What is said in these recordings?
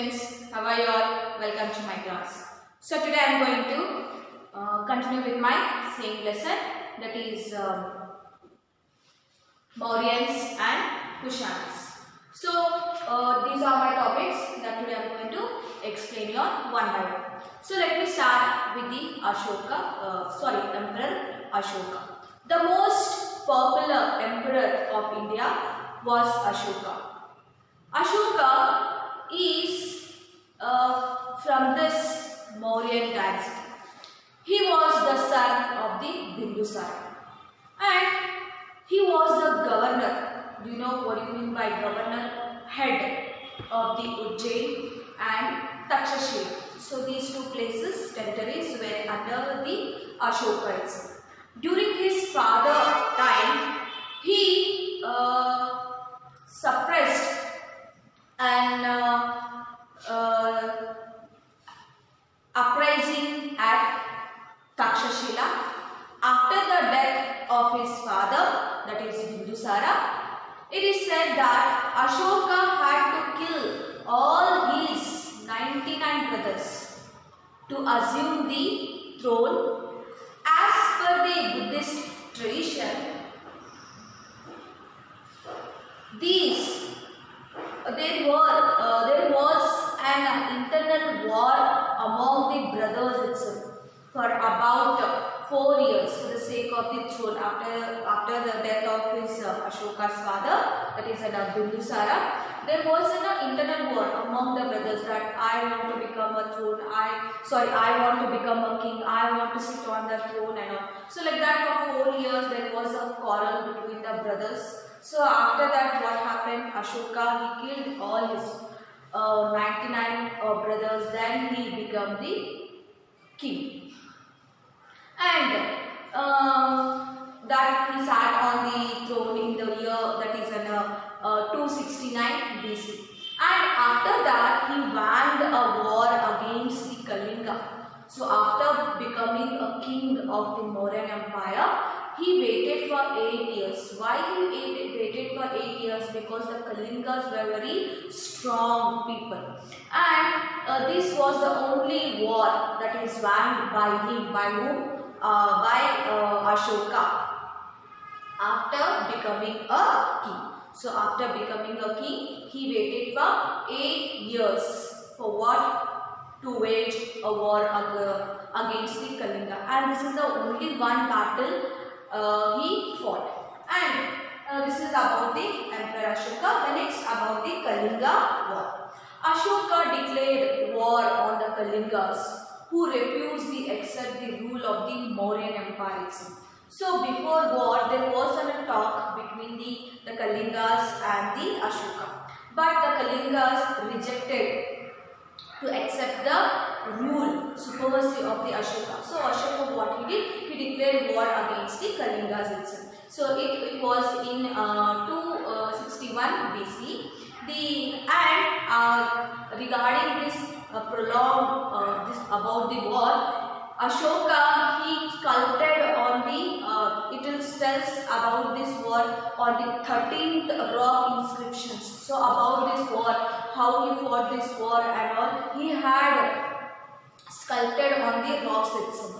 students, how are you all? Welcome to my class. So today I am going to continue with my same lesson, that is Mauryans and Kushans. So these are my topics that today I am going to explain you one by one. So let me start with the Emperor Ashoka. The most popular emperor of India was Ashoka. Ashoka is from this Mauryan dynasty. He was the son of the Bindusara and he was the governor. Do you know what you mean by governor? Head of the Ujjain and Takshashila. So these two places, territories, were under the Ashoka itself. During his father's time, he suppressed and uprising at Takshashila. After the death of his father, that is Bindusara, it is said that Ashoka had to kill all his 99 brothers to assume the throne. As per the Buddhist tradition, there was an internal war among the brothers itself for about 4 years for the sake of the throne. After the death of his Ashoka's father, that is Bindusara, there was an internal war among the brothers that I want to become a throne, I want to become a king, I want to sit on the throne and all. So like that for 4 years there was a quarrel between the brothers. So after that what happened? Ashoka, he killed all his 99 brothers, then he became the king. And that he sat on the throne in the year that is 269 BC. And after that he waged a war against the Kalinga. So after becoming a king of the Mauryan Empire, he waited for 8 years. Why he waited for 8 years? Because the Kalingas were very strong people. And this was the only war that is waged by him. By whom? By Ashoka. After becoming a king. So after becoming a king, he waited for 8 years. For what? To wage a war against the Kalinga. And this is the only one battle he fought. And this is about the Emperor Ashoka. The next about the Kalinga war. Ashoka declared war on the Kalingas, who refused to accept the rule of the Mauryan Empire itself. So before war, there was a talk between the Kalingas and the Ashoka. But the Kalingas rejected to accept the rule, supremacy of the Ashoka. So Ashoka, what he did? He declared war against the Kalingas itself. So it was in 261 BC. Regarding this prolonged about the war, Ashoka, he sculpted on the, it tells about this war on the 13th rock inscriptions. So about this war, how he fought this war and all, he had sculpted on the rocks itself.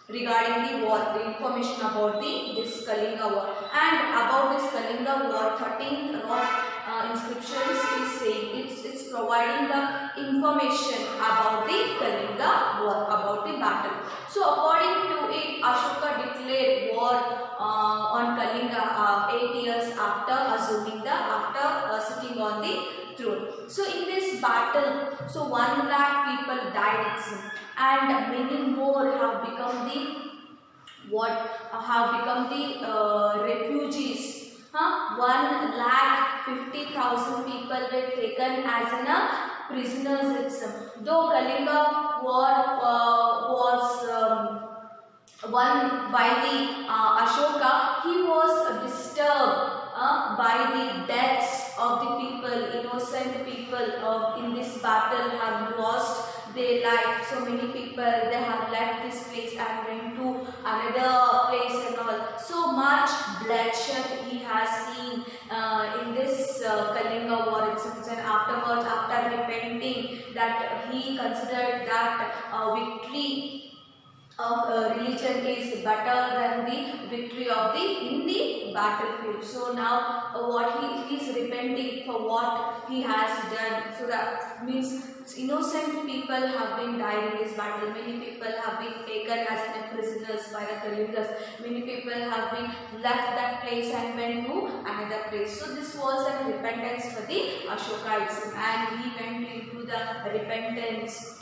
Regarding the war, the information about this Kalinga war. And about this Kalinga war, 13th rock inscriptions is saying, it's providing the information about the Kalinga war, about the battle. So according to it, Ashoka declared war on Kalinga 8 years after sitting on the throne. So in this battle, so 1 lakh people died itself, and many more have become the refugees. 1,50,000 people were taken as prisoners itself. Though Kalinga war was won by the Ashoka, he was disturbed by the deaths of the people. Innocent people in this battle have lost their life. So many people, they have left this place and went to another place and all. So much bloodshed he has seen in this Kalinga war itself. And afterwards, after repenting, that he considered that victory of religion is better than the victory of in the battlefield. So now what he is repenting for what he has done. So that means innocent people have been died in this battle. Many people have been taken as prisoners by the Kalingas. Many people have been left that place and went to another place. So this was a repentance for the Ashoka, and he went into the repentance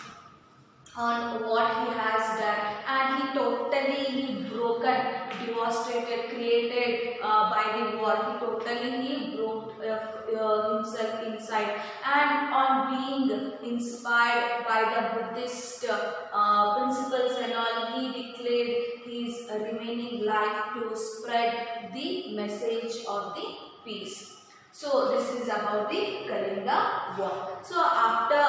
on what he has done, and he totally broken, devastated, created by the war. He totally broke himself inside, and on being inspired by the Buddhist principles and all, he declared his remaining life to spread the message of the peace. So this is about the Kalinga war. So after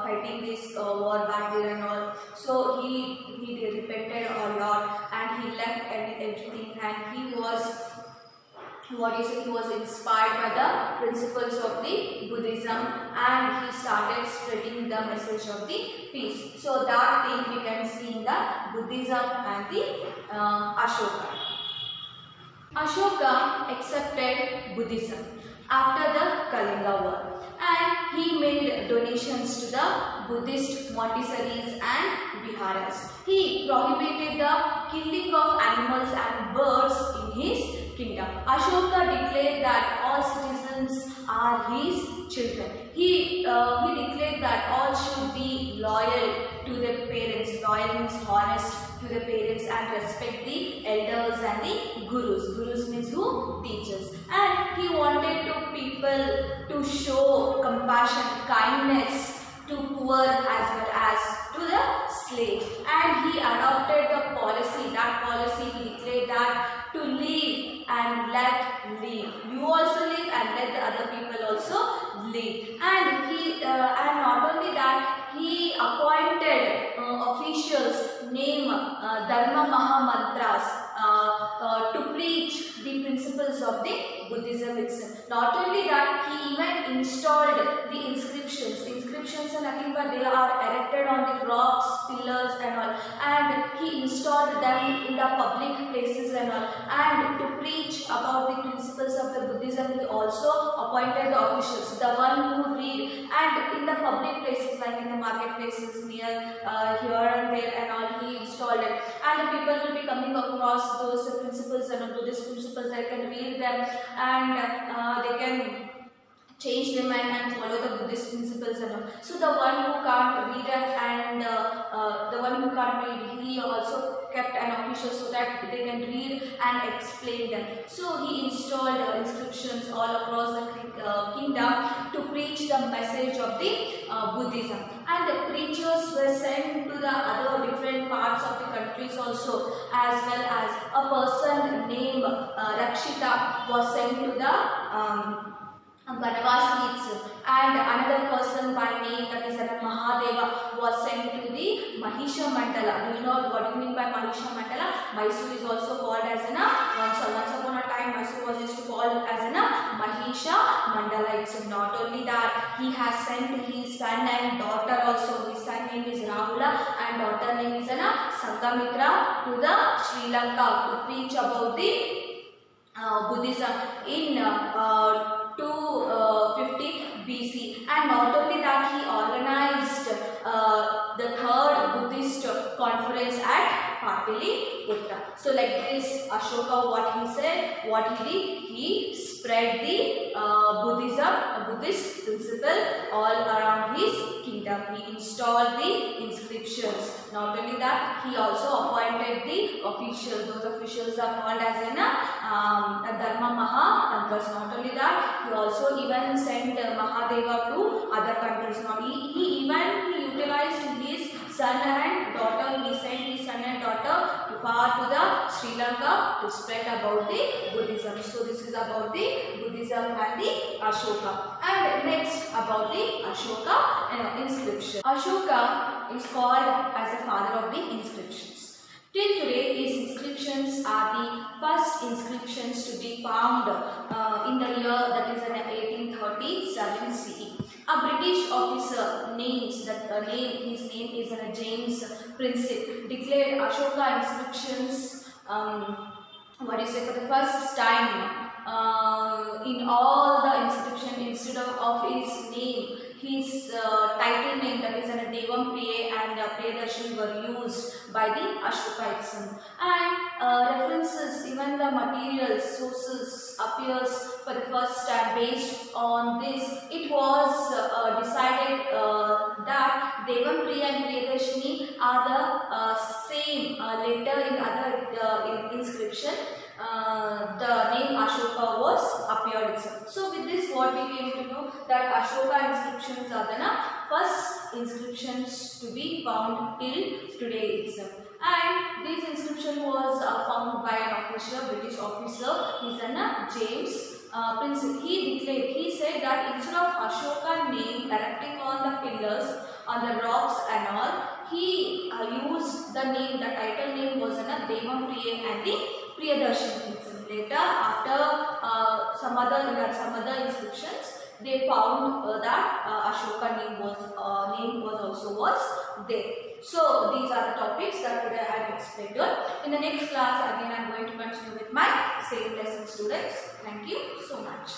fighting this war battle and all, so he repented a lot, and he left everything, and he was he was inspired by the principles of the Buddhism, and he started spreading the message of the peace. So that thing we can see in the Buddhism and the Ashoka. Ashoka accepted Buddhism after the Kalinga war, and he made donations to the Buddhist monasteries and viharas. He prohibited the killing of animals and birds in his kingdom. Ashoka declared that all citizens are his children. He declared that all should be loyal to their parents. Loyal means honest to the parents, and respect the elders and the gurus. Gurus means who? Teachers. And he wanted to people to show compassion, kindness to poor as well as to the slave. And he adopted the policy. That policy he declared that to live and let live. You also live and let the other people also live. And he and not only that, he appointed officials named Dharma Mahamantras to preach the principles of the Buddhism itself. Not only that, he even installed the inscriptions. Inscriptions are nothing but they are erected on the rocks, pillars and all, and he installed them in the public places and all. And to preach about the principles of the Buddhism, he also appointed the officials, the one who read, and in the public places like in the marketplaces near here and there and all, he installed it, and the people will be coming across those principles and Buddhist principles. They can read them, and they can change their mind and follow the Buddhist principles and all. So the one who can't read and the one who can't read, he also kept an official so that they can read and explain them. So he installed inscriptions all across the kingdom to preach the message of the Buddhism. And the preachers were sent to the other different parts of the countries also, as well as a person named Rakshita was sent to the Banavasi, and another person by name, that is Mahadeva, was sent to the Mahisha Mandala. Do you know what do you mean by Mahisha Mandala? Mysore is also called as once upon a time Mysore was used to call as Mahisha Mandala. It's not only that, he has sent his son and daughter also. His son name is Rahula and daughter name is Sangamitra to the Sri Lanka to preach about the Buddhism in 250 BC. And not only that, he organized the third Buddhist conference at Pataliputra. So like this, Ashoka, what he said, what he did, he spread the Buddhist principle all around his kingdom. He installed the inscriptions. Not only that, he also appointed the officials. Those officials are called as Dharma Mahamantras. Not only that, he also even sent Mahadeva to other countries. Now he utilized his son and daughter. He sent his son and daughter far to the Sri Lanka to spread about the Buddhism. So this is about the Buddhism and the Ashoka. And next about the Ashoka inscription. Ashoka is called as the father of the inscriptions. Till today, these inscriptions are the first inscriptions to be found in the year that is in 1837 CE. A British officer names that his name is James Princip, declared Ashoka inscriptions. What do you say, for the first time in all the inscription, instead of his name, his title name, that is Devam Priya and Priyadarshini, were used by the Ashoka itself. And references, even the materials, sources appears for the first time. Based on this, it was decided that Devam Priya and Priyadarshini are the same letter in other inscription. The name Ashoka was appeared itself. So with this, what we came to know, that Ashoka inscriptions are the first inscriptions to be found till today itself. And this inscription was found by an officer, British officer. His name James Princip. He said that instead of Ashoka name erecting on the pillars, on the rocks and all, he used the name, the title name was Devam Priya and the Priyadarshini. Later, after some other inscriptions, they found that Ashoka name was there. So these are the topics that today I have explained. In the next class, again I am going to continue with my same lesson, students. Thank you so much.